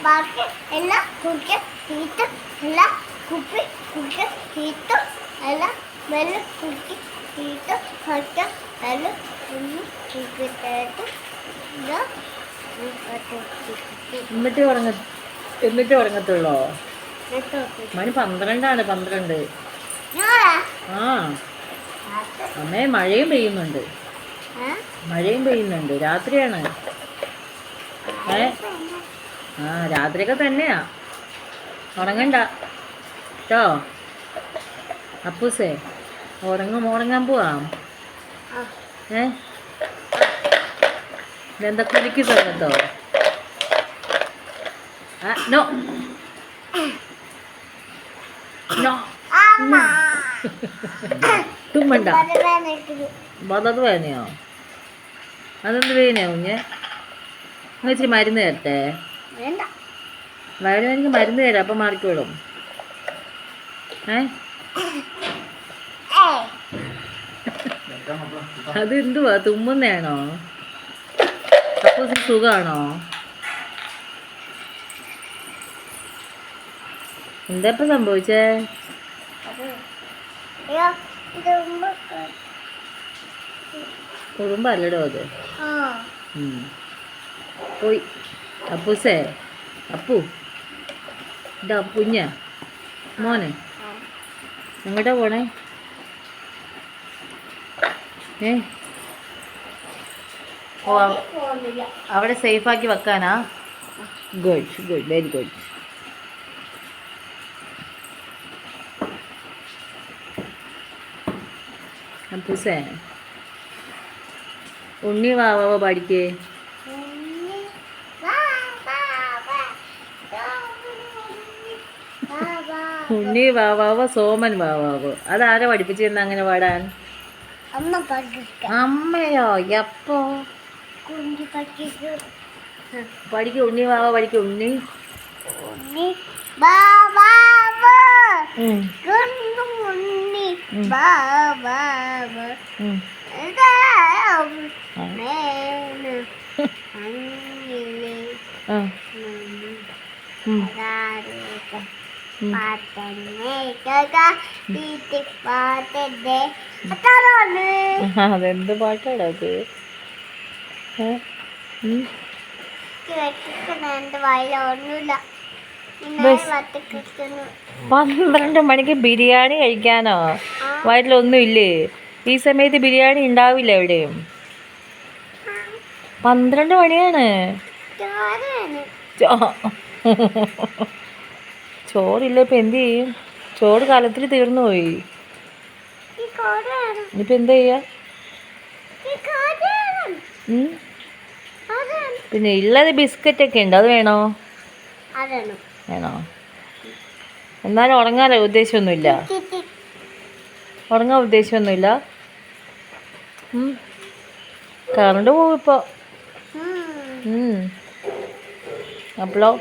ബാക്കി എല്ലാം കുടിക്കാൻ തീറ്റും എല്ലാം കുപ്പി കുടിക്കാൻ തീറ്റും എല്ലാം വെള്ളം കുടിക്കാൻ തീറ്റും കഴിക്കാൻ എല്ലാം ഒന്നും കുടിക്കട്ടെ എന്നിട്ട് ഉറങ്ങത്തുള്ളോ? മണി 12 ആ അമ്മേ മഴയും പെയ്യുന്നുണ്ട് രാത്രിയാണ്. ആ രാത്രിയൊക്കെ തന്നെയാ. ഉറങ്ങണ്ട കേട്ടോ അപ്പൂസേ. ഉറങ്ങാൻ പോവാം. ഇതെന്താ കുലിക്ക് സമയത്തോ? നോ നോ തുമ്മണ്ട. അത് വേദനയോ? അതെന്ത് വേദനയോ കുഞ്ഞ്? ഇച്ചിരി മരുന്ന് തരട്ടെ? വയറുവേദനയ്ക്ക് മരുന്ന് തരാം, അപ്പം മാറിക്കോളും. അതെന്തുവാ തുമ്മുന്നയാണോ? അപ്പോൾ സുഖമാണോ? എന്താ ഇപ്പം സംഭവിച്ചേ? ഉറുമ്പല്ലടോ അത്. പോയി അപ്പൂസേ. അപ്പു ഇതാ കുഞ്ഞ മോനെ എങ്ങോട്ടാ പോണേ? ഓ അവിടെ സേഫാക്കി വെക്കാനാ? Good very good. അപ്പൂസേ ഉണ്ണി വാവാവ പഠിക്കേ. ഉണ്ണി വാവാവ സോമൻ വാവാവ്. അതാരാ പഠിപ്പിച്ചിരുന്ന അങ്ങനെ പാടാൻ? അമ്മയോ? എപ്പോ പഠിക്കും? ഉണ്ണി വാവ പഠിക്കും. ഉണ്ണി അതെന്ത് പാട്ടാടാ അത്? 12 മണിക്ക് ബിരിയാണി കഴിക്കാനോ? വയറ്റിലൊന്നും ഇല്ലേ? ഈ സമയത്ത് ബിരിയാണി ഉണ്ടാവില്ല എവിടെയും. 12 മണിയാണ്. ചോറില്ല. ഇപ്പം എന്ത് ചെയ്യും? ചോറ് കാലത്തിൽ തീർന്നു പോയി. ഇനിയിപ്പോൾ എന്താ ചെയ്യാ? പിന്നെ ഉള്ളത് ബിസ്ക്കറ്റൊക്കെ ഉണ്ട്. അത് വേണോ? എന്നാലും ഉറങ്ങാൻ ഉദ്ദേശമൊന്നുമില്ല. കറണ്ട് പോവും ഇപ്പോൾ. അപ്പോഴോ?